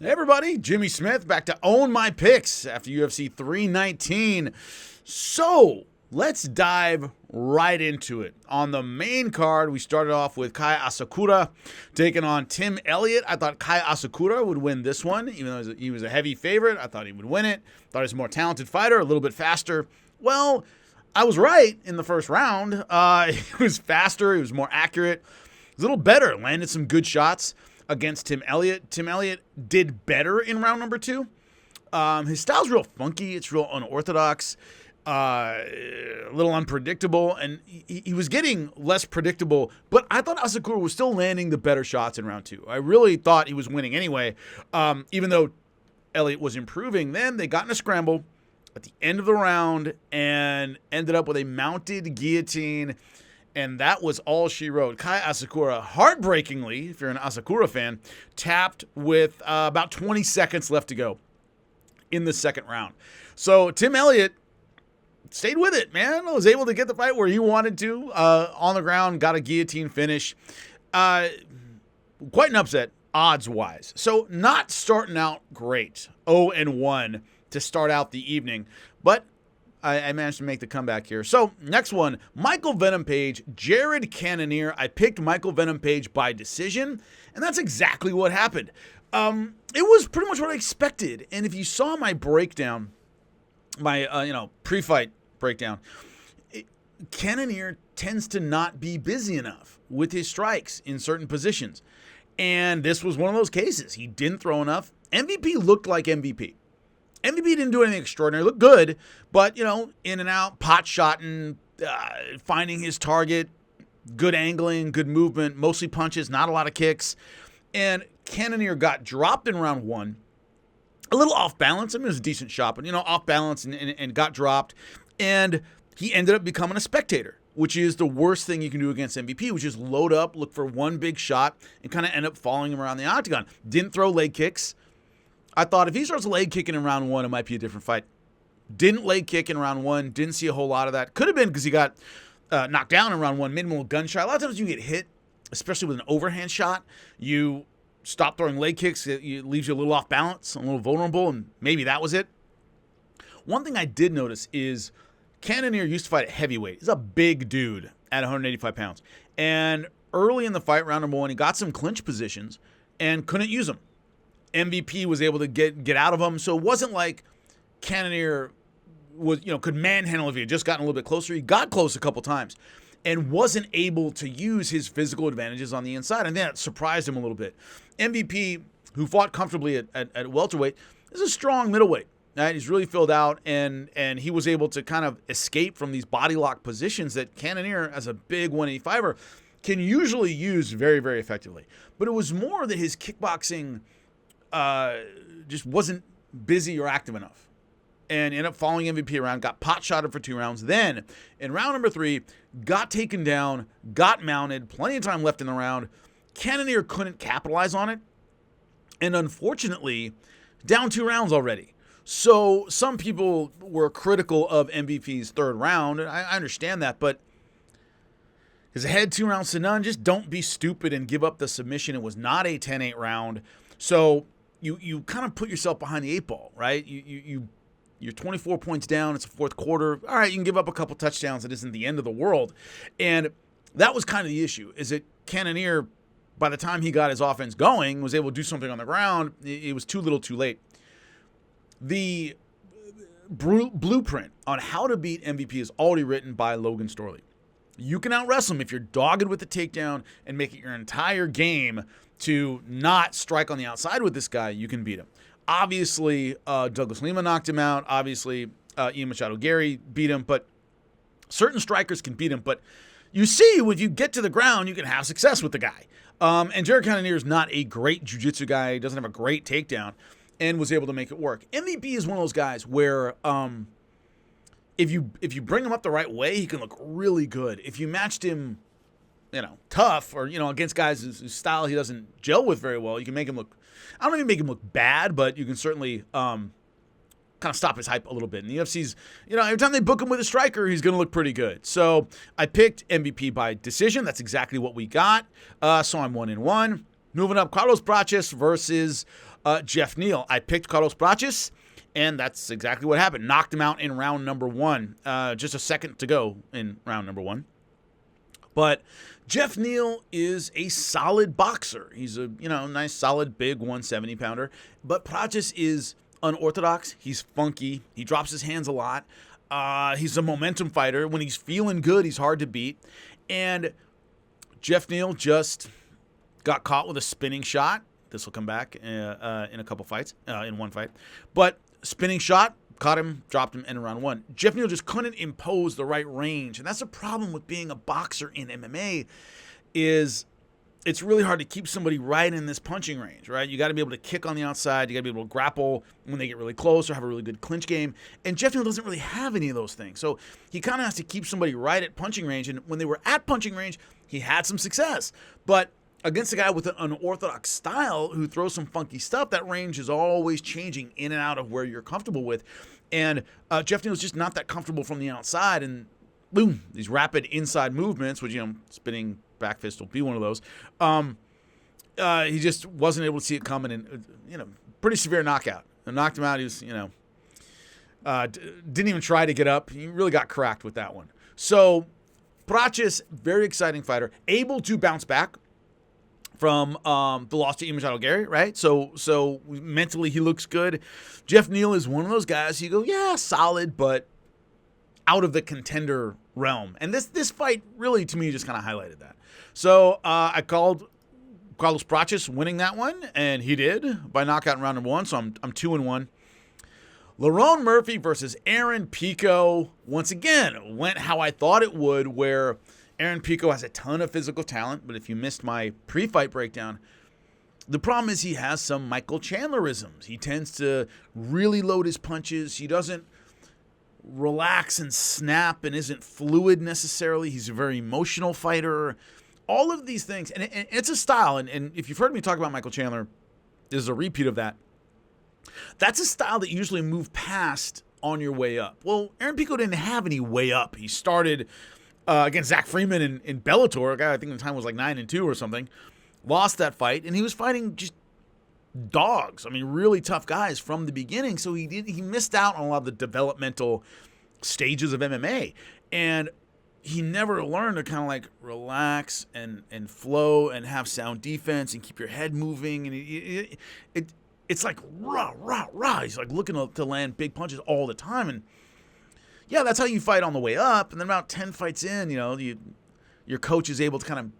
Hey everybody, Jimmy Smith back to own my picks after UFC 319. So let's dive right into it. On the main card, we started off with Kai Asakura taking on Tim Elliott. I thought Kai Asakura would win this one, even though he was a heavy favorite. I thought he would win it. Thought he was a more talented fighter, a little bit faster. Well, I was right in the first round. He was faster. He was more accurate. He was a little better. Landed some good shots against Tim Elliott. Tim Elliott did better in round number 2. His style's real funky. It's real unorthodox, a little unpredictable, and he was getting less predictable, but I thought Asakura was still landing the better shots in round 2. I really thought he was winning anyway, even though Elliott was improving. Then they got in a scramble at the end of the round and ended up with a mounted guillotine, and that was all she wrote. Kai Asakura, heartbreakingly, if you're an Asakura fan, tapped with about 20 seconds left to go in the second round. So Tim Elliott stayed with it, man. Was able to get the fight where he wanted to on the ground, got a guillotine finish. Quite an upset, odds-wise. So not starting out great, 0-1 to start out the evening, but I managed to make the comeback here. So, next one, Michael Venom Page, Jared Cannonier. I picked Michael Venom Page by decision, and that's exactly what happened. It was pretty much what I expected. And if you saw my breakdown, my pre-fight breakdown, Cannonier tends to not be busy enough with his strikes in certain positions. And this was one of those cases. He didn't throw enough. MVP looked like MVP. MVP didn't do anything extraordinary. Looked good, but, in and out, pot shotting, finding his target, good angling, good movement, mostly punches, not a lot of kicks. And Cannonier got dropped in round 1, a little off balance. I mean, it was a decent shot, but, off balance and got dropped. And he ended up becoming a spectator, which is the worst thing you can do against MVP, which is load up, look for one big shot, and kind of end up following him around the octagon. Didn't throw leg kicks. I thought if he starts leg kicking in round 1, it might be a different fight. Didn't leg kick in round 1. Didn't see a whole lot of that. Could have been because he got knocked down in round 1. Made him a little gunshot. A lot of times you get hit, especially with an overhand shot. You stop throwing leg kicks. It leaves you a little off balance, a little vulnerable, and maybe that was it. One thing I did notice is Cannonier used to fight at heavyweight. He's a big dude at 185 pounds. And early in the fight, round number 1, he got some clinch positions and couldn't use them. MVP was able to get out of him, so it wasn't like Cannonier was could manhandle if he had just gotten a little bit closer. He got close a couple times and wasn't able to use his physical advantages on the inside, and that surprised him a little bit. MVP, who fought comfortably at welterweight, is a strong middleweight. Right? He's really filled out, and he was able to kind of escape from these body lock positions that Cannonier, as a big 185er, can usually use very, very effectively. But it was more that his kickboxing just wasn't busy or active enough, and ended up following MVP around, got pot shotted for 2 rounds. Then in round number 3, got taken down, got mounted, plenty of time left in the round. Cannonier couldn't capitalize on it, and unfortunately, down 2 rounds already. So some people were critical of MVP's third round, and I understand that, but he's ahead 2 rounds to none. Just don't be stupid and give up the submission. It was not a 10-8 round. So you kind of put yourself behind the 8 ball, right? You're 24 points down. It's a fourth quarter. All right, you can give up a couple touchdowns. It isn't the end of the world. And that was kind of the issue, is that Cannonier, by the time he got his offense going, was able to do something on the ground. It was too little too late. The blueprint on how to beat MVP is already written by Logan Storley. You can out-wrestle him if you're dogged with the takedown and make it your entire game to not strike on the outside with this guy. You can beat him. Obviously, Douglas Lima knocked him out. Obviously, Ian Machado Gary beat him. But certain strikers can beat him. But you see, if you get to the ground, you can have success with the guy. And Jared Cannonier is not a great jiu-jitsu guy. He doesn't have a great takedown, and was able to make it work. MVP is one of those guys where if you bring him up the right way, he can look really good. If you matched him, tough, or against guys whose style he doesn't gel with very well, you can make him look, I don't even make him look bad, but you can certainly kind of stop his hype a little bit. And the UFC's, every time they book him with a striker, he's going to look pretty good. So I picked MVP by decision. That's exactly what we got. So I'm 1-1. Moving up, Carlos Prates versus Geoff Neal. I picked Carlos Prates, and that's exactly what happened. Knocked him out in round number 1. Just a second to go in round number 1. But Geoff Neal is a solid boxer. He's a nice, solid, big 170-pounder. But Prates is unorthodox. He's funky. He drops his hands a lot. He's a momentum fighter. When he's feeling good, he's hard to beat. And Geoff Neal just got caught with a spinning shot. This will come back in a couple fights, in one fight. But spinning shot, caught him, dropped him in round 1. Geoff Neal just couldn't impose the right range. And that's the problem with being a boxer in MMA is it's really hard to keep somebody right in this punching range, right? You got to be able to kick on the outside. You got to be able to grapple when they get really close or have a really good clinch game. And Geoff Neal doesn't really have any of those things. So he kind of has to keep somebody right at punching range. And when they were at punching range, he had some success. But against a guy with an unorthodox style who throws some funky stuff, that range is always changing in and out of where you're comfortable with. And Geoff Neal's just not that comfortable from the outside. And boom, these rapid inside movements, which, spinning back fist will be one of those. He just wasn't able to see it coming, and pretty severe knockout. And knocked him out. He was, didn't even try to get up. He really got cracked with that one. So Prates, very exciting fighter, able to bounce back from the loss to Image Gary, right? So mentally he looks good. Geoff Neal is one of those guys you go, yeah, solid, but out of the contender realm. And this fight really, to me, just kind of highlighted that. So I called Carlos Prates winning that one, and he did by knockout in round number 1. So I'm 2-1. Lerone Murphy versus Aaron Pico once again went how I thought it would, where Aaron Pico has a ton of physical talent, but if you missed my pre-fight breakdown, the problem is he has some Michael Chandlerisms. He tends to really load his punches. He doesn't relax and snap and isn't fluid necessarily. He's a very emotional fighter. All of these things, and it's a style, and if you've heard me talk about Michael Chandler, there's a repeat of that. That's a style that you usually move past on your way up. Well, Aaron Pico didn't have any way up. He started against Zach Freeman in Bellator, a guy I think at the time was like 9-2 or something, lost that fight, and he was fighting just dogs. I mean, really tough guys from the beginning. So he missed out on a lot of the developmental stages of MMA, and he never learned to kind of like relax and flow and have sound defense and keep your head moving. And it's like rah rah rah. He's like looking to land big punches all the time, and yeah, that's how you fight on the way up. And then about 10 fights in, your coach is able to kind of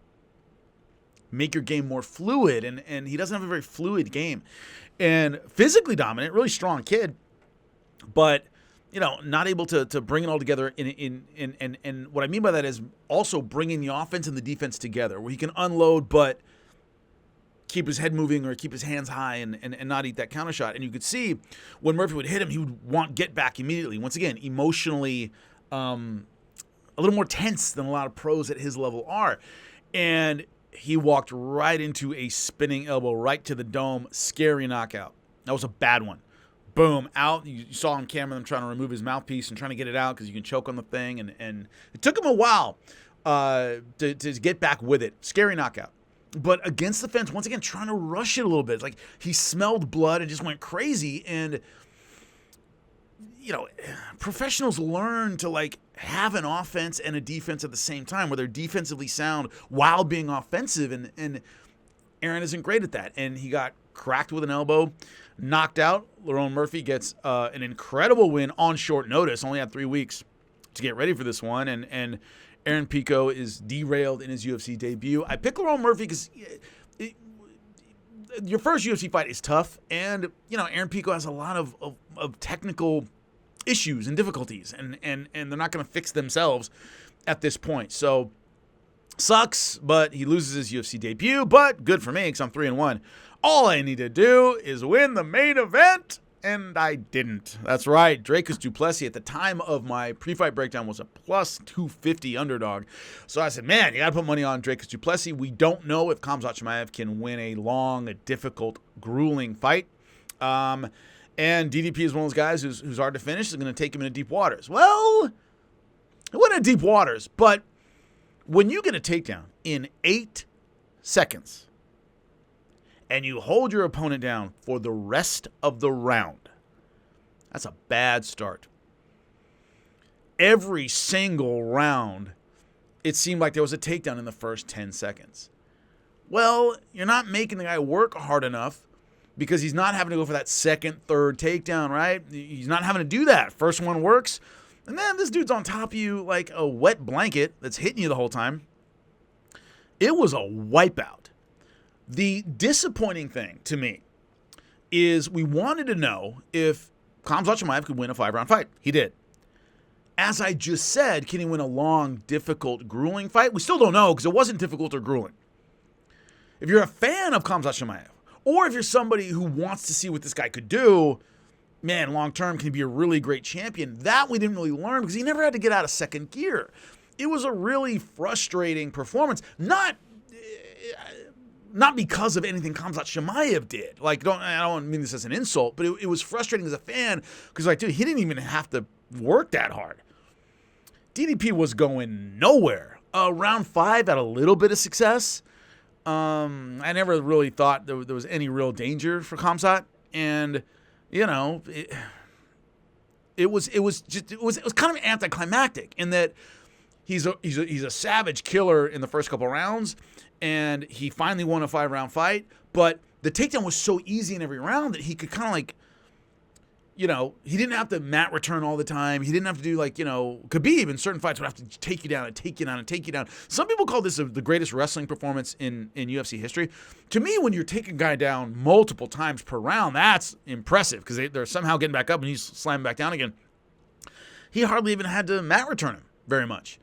make your game more fluid, and he doesn't have a very fluid game. And physically dominant, really strong kid, but not able to bring it all together. And what I mean by that is also bringing the offense and the defense together, where he can unload but keep his head moving or keep his hands high and not eat that counter shot. And you could see when Murphy would hit him, he would want get back immediately. Once again, emotionally a little more tense than a lot of pros at his level are. And he walked right into a spinning elbow right to the dome. Scary knockout. That was a bad one. Boom, out. You saw on camera them trying to remove his mouthpiece and trying to get it out because you can choke on the thing. And it took him a while to get back with it. Scary knockout. But against the fence, once again, trying to rush it a little bit. It's like he smelled blood and just went crazy. And, professionals learn to like have an offense and a defense at the same time, where they're defensively sound while being offensive. And Aaron isn't great at that. And he got cracked with an elbow, knocked out. Lerone Murphy gets an incredible win on short notice. Only had 3 weeks to get ready for this one. And Aaron Pico is derailed in his UFC debut. I picked Lerone Murphy because your first UFC fight is tough, and Aaron Pico has a lot of technical issues and difficulties, and they're not going to fix themselves at this point. So sucks, but he loses his UFC debut. But good for me because I'm 3-1. All I need to do is win the main event. And I didn't. That's right. Dricus Du Plessis at the time of my pre-fight breakdown was a plus 250 underdog. So I said, man, you got to put money on Dricus Du Plessis. We don't know if Khamzat Chimaev can win a long, a difficult, grueling fight. And DDP is one of those guys who's hard to finish. Is going to take him into deep waters. Well, it went into deep waters. But when you get a takedown in 8 seconds, and you hold your opponent down for the rest of the round, that's a bad start. Every single round, it seemed like there was a takedown in the first 10 seconds. Well, you're not making the guy work hard enough because he's not having to go for that second, third takedown, right? He's not having to do that. First one works, and then this dude's on top of you like a wet blanket that's hitting you the whole time. It was a wipeout. The disappointing thing to me is we wanted to know if Khamzat Chimaev could win a 5-round fight. He did. As I just said, can he win a long, difficult, grueling fight? We still don't know because it wasn't difficult or grueling. If you're a fan of Khamzat Chimaev, or if you're somebody who wants to see what this guy could do, man, long-term, can he be a really great champion? That we didn't really learn because he never had to get out of second gear. It was a really frustrating performance. Not because of anything Khamzat Chimaev did. Like, I don't mean this as an insult, but it was frustrating as a fan because, like, dude, he didn't even have to work that hard. DDP was going nowhere. Round 5 had a little bit of success. I never really thought there was any real danger for Khamzat, and you know, it was kind of anticlimactic in that he's a savage killer in the first couple rounds, and he finally won a 5-round fight. But the takedown was so easy in every round that he could kind of like, you know, he didn't have to mat return all the time. He didn't have to do like, you know, Khabib in certain fights would have to take you down and take you down and take you down. Some people call this the greatest wrestling performance in UFC history. To me, when you're taking a guy down multiple times per round, that's impressive because they're somehow getting back up and he's slamming back down again. He hardly even had to mat return him very much.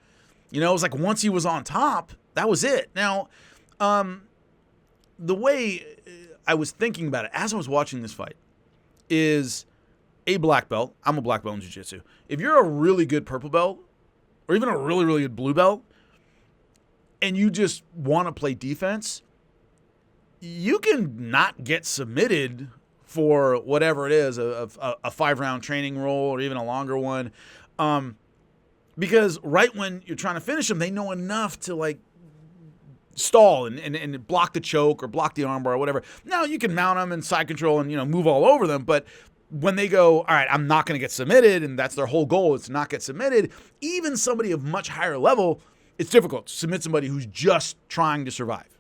You know, it was like once he was on top, that was it. Now, the way I was thinking about it as I was watching this fight is a black belt. I'm a black belt in jiu-jitsu. If you're a really good purple belt or even a really, really good blue belt and you just want to play defense, you can not get submitted for whatever it is, a 5-round training roll or even a longer one. Because right when you're trying to finish them, they know enough to like stall and block the choke or block the armbar or whatever. Now you can mount them and side control and, you know, move all over them, but when they go, all right, I'm not going to get submitted, and that's their whole goal is to not get submitted, even somebody of much higher level, it's difficult to submit somebody who's just trying to survive.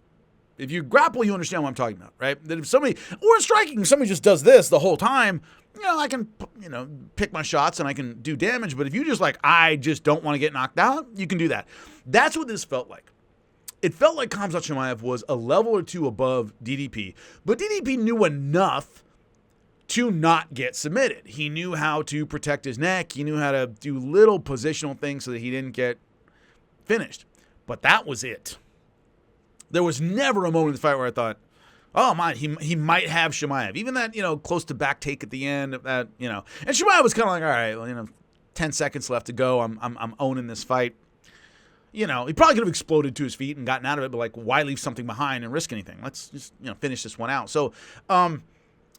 If you grapple, you understand what I'm talking about, right? That if somebody, or in striking, if somebody just does this the whole time, you know, I can, you know, pick my shots and I can do damage. But if you just like, I just don't want to get knocked out, you can do that. That's what this felt like. It felt like Khamzat Chimaev was a level or two above DDP, but DDP knew enough to not get submitted. He knew how to protect his neck. He knew how to do little positional things so that he didn't get finished. But that was it. There was never a moment in the fight where I thought, oh, my, he might have Chimaev. Even that, you know, close to back take at the end, that, you know. And Chimaev was kind of like, all right, well, you know, 10 seconds left to go. I'm owning this fight. You know, he probably could have exploded to his feet and gotten out of it, but like, why leave something behind and risk anything? Let's just, you know, finish this one out. So,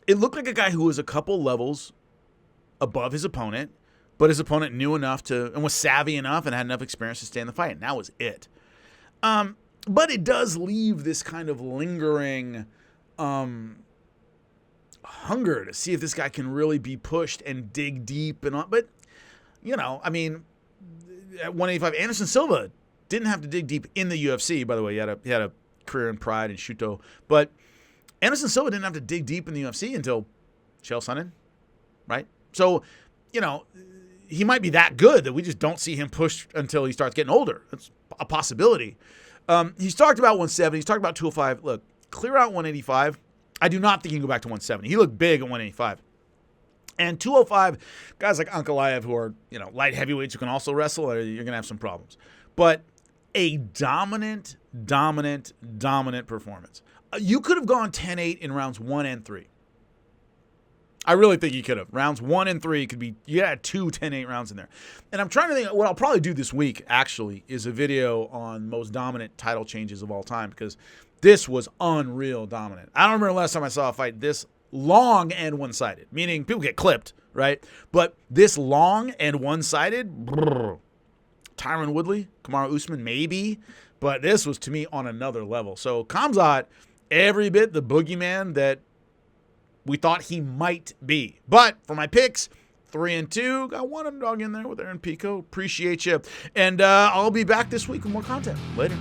it looked like a guy who was a couple levels above his opponent, but his opponent knew enough to and was savvy enough and had enough experience to stay in the fight, and that was it. But it does leave this kind of lingering hunger to see if this guy can really be pushed and dig deep and all. But, you know, I mean, at 185, Anderson Silva didn't have to dig deep in the UFC. By the way, he had a career in Pride and Shuto, but Anderson Silva didn't have to dig deep in the UFC until Chael Sonnen, right? So, you know, he might be that good that we just don't see him pushed until he starts getting older. That's a possibility. He's talked about 170. He's talked about 205. Look, clear out 185. I do not think he can go back to 170. He looked big at 185. And 205, guys like Ankalaev who are, you know, light heavyweights who can also wrestle, you're going to have some problems. But a dominant performance. You could have gone 10-8 in rounds 1 and 3. I really think you could have. Rounds 1 and 3 could be, you had 2 10-8 rounds in there. And I'm trying to think, what I'll probably do this week, actually, is a video on most dominant title changes of all time, because this was unreal dominant. I don't remember the last time I saw a fight this long and one-sided, meaning people get clipped, right? But this long and one-sided, Tyron Woodley, Kamaru Usman, maybe, but this was, to me, on another level. So Khamzat every bit the boogeyman that we thought he might be. But for my picks, 3-2, got one underdog in there with Aaron Pico. Appreciate you. And I'll be back this week with more content. Later.